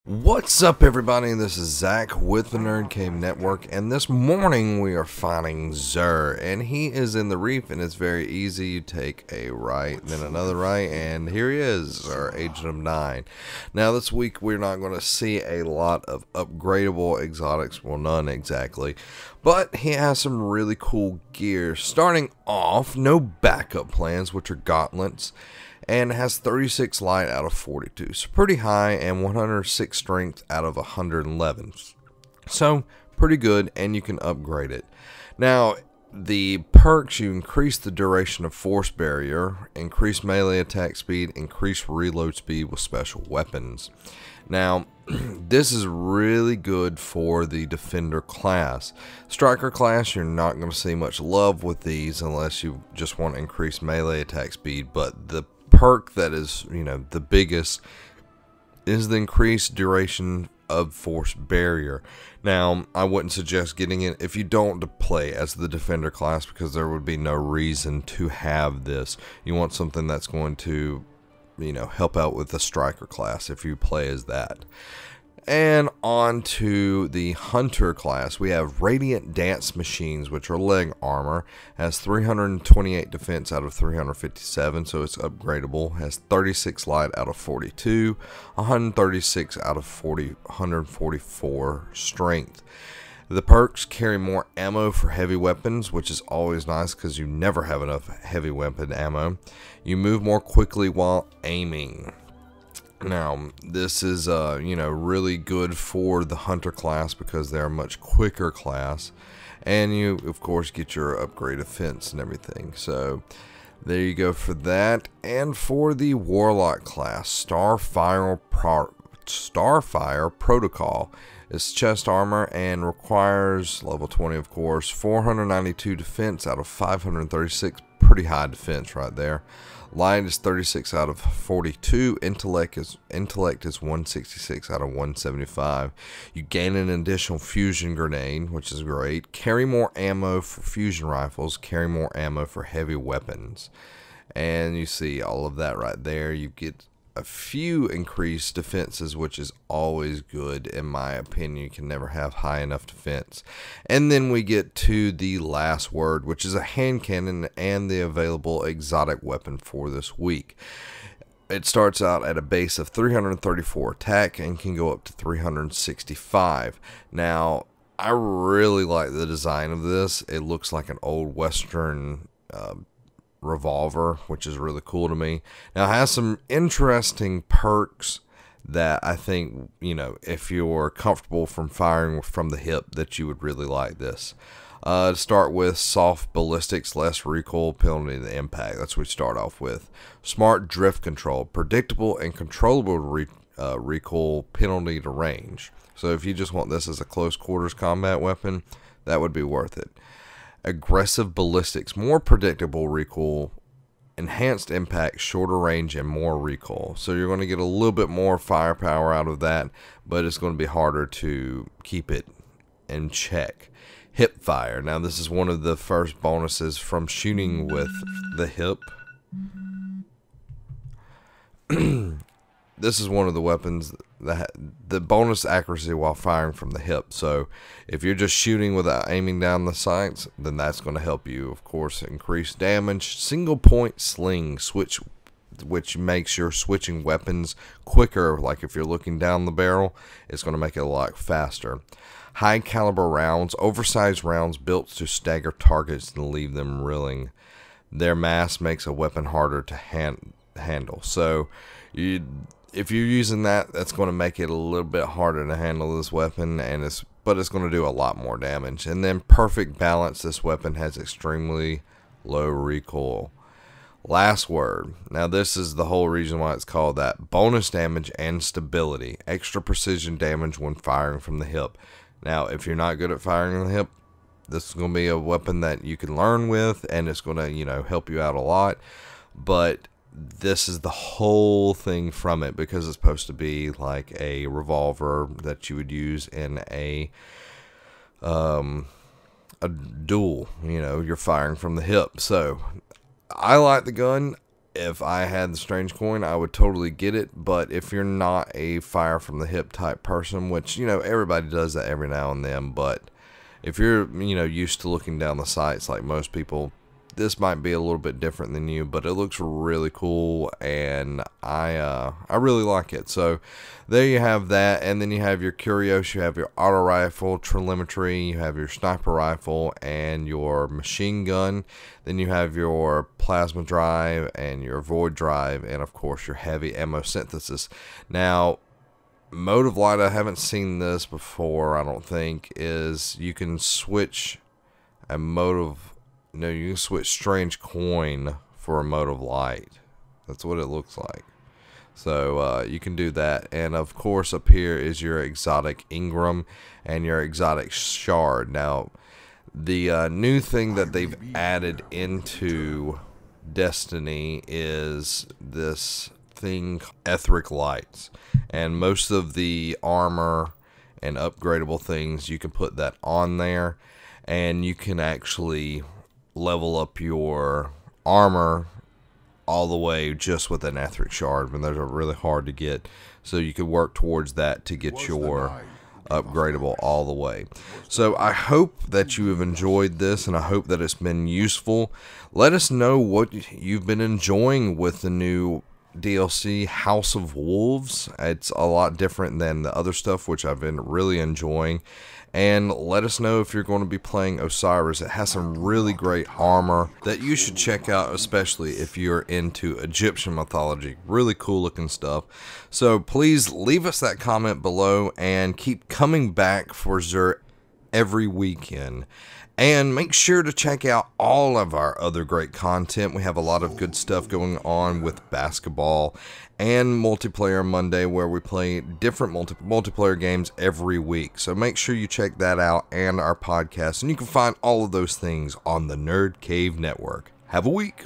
What's up, everybody? This is Zach with the Nerd Cave Network, and this morning we are fighting Xur, and he is in the reef, and it's very easy. You take a right, then another right, and here he is, our Agent of 9. Now, this week we're not going to see a lot of upgradable exotics, well, none exactly, but he has some really cool gear. Starting off, no backup plans, which are gauntlets, and has 36 light out of 42, so pretty high, and 106 strength out of 111, so pretty good, and you can upgrade it. Now, the perks: you increase the duration of force barrier, increase melee attack speed, increase reload speed with special weapons. Now, this is really good for the defender class. Striker class, you're not going to see much love with these unless you just want to increase melee attack speed, but the perk that is, the biggest is the increased duration of force barrier. Now, I wouldn't suggest getting it if you don't play as the defender class, because there would be no reason to have this. You want something that's going to, help out with the striker class if you play as that. And on to the Hunter class, we have Radiant Dance Machines, which are leg armor, has 328 defense out of 357, so it's upgradable, has 36 light out of 42, 136 out of 144 strength. The perks: carry more ammo for heavy weapons, which is always nice because you never have enough heavy weapon ammo. You move more quickly while aiming. Now, this is, really good for the Hunter class because they're a much quicker class. And you, of course, get your upgrade offense and everything. So, there you go for that. And for the Warlock class, Starfire Protocol. It's chest armor and requires, level 20 of course, 492 defense out of 536. Pretty high defense right there. Light is 36 out of 42. Intellect is 166 out of 175. You gain an additional fusion grenade, which is great. Carry more ammo for fusion rifles. Carry more ammo for heavy weapons. And you see all of that right there. You get a few increased defenses, which is always good in my opinion. You can never have high enough defense. And then we get to the last word, which is a hand cannon and the available exotic weapon for this week. It starts out at a base of 334 attack and can go up to 365. Now, I really like the design of this. It looks like an old western revolver, which is really cool to me. Now, it has some interesting perks that I think, if you're comfortable from firing from the hip, that you would really like this. To start with, soft ballistics, less recoil penalty to the impact. That's what we start off with. Smart drift control, predictable and controllable recoil penalty to range. So if you just want this as a close quarters combat weapon, that would be worth it. Aggressive ballistics, more predictable recoil, enhanced impact, shorter range, and more recoil. So you're going to get a little bit more firepower out of that, but it's going to be harder to keep it in check. Hip fire. Now, this is one of the first bonuses from shooting with the hip. This is one of the weapons that the bonus accuracy while firing from the hip. So if you're just shooting without aiming down the sights, then that's going to help you, of course, increase damage. Single point sling switch, which makes your switching weapons quicker. Like if you're looking down the barrel, it's going to make it a lot faster. High caliber rounds, oversized rounds built to stagger targets and leave them reeling. Their mass makes a weapon harder to handle. So if you're using that, that's going to make it a little bit harder to handle this weapon, but it's going to do a lot more damage. And then perfect balance. This weapon has extremely low recoil. Last word. Now, this is the whole reason why it's called that. Bonus damage and stability. Extra precision damage when firing from the hip. Now, if you're not good at firing from the hip, this is going to be a weapon that you can learn with, and it's going to, help you out a lot. But this is the whole thing from it, because it's supposed to be like a revolver that you would use in a duel. You're firing from the hip. So I like the gun. if I had the strange coin, I would totally get it. But if you're not a fire from the hip type person, which, you know, everybody does that every now and then, but if you're, you know, used to looking down the sights like most people, this might be a little bit different than you, but it looks really cool, and I really like it. So there you have that, and then you have your curios, you have your auto rifle, telemetry, you have your sniper rifle, and your machine gun. Then you have your plasma drive and your void drive, and of course your heavy ammo synthesis. Now, mode of light, I haven't seen this before, I don't think, is you can switch a mode of, no, you can switch strange coin for a mode of light. That's what it looks like. So you can do that. And of course up here is your exotic Ingram and your exotic shard. Now the new thing that they've added into Destiny is this thing, etheric lights. And most of the armor and upgradable things, you can put that on there, and you can actually level up your armor all the way just with an etheric shard, and those are really hard to get, so you could work towards that to get your upgradable all the way. So I hope that you have enjoyed this, and I hope that it's been useful. Let us know what you've been enjoying with the new DLC House of Wolves. It's a lot different than the other stuff, which I've been really enjoying. And let us know if you're going to be playing Osiris. It has some really great armor that you should check out, especially if you're into Egyptian mythology. Really cool looking stuff. So please leave us that comment below and keep coming back for Xur every weekend. And make sure to check out all of our other great content. We have a lot of good stuff going on with basketball and Multiplayer Monday, where we play different multiplayer games every week. So make sure you check that out, and our podcast. And you can find all of those things on the Nerd Cave Network. Have a week.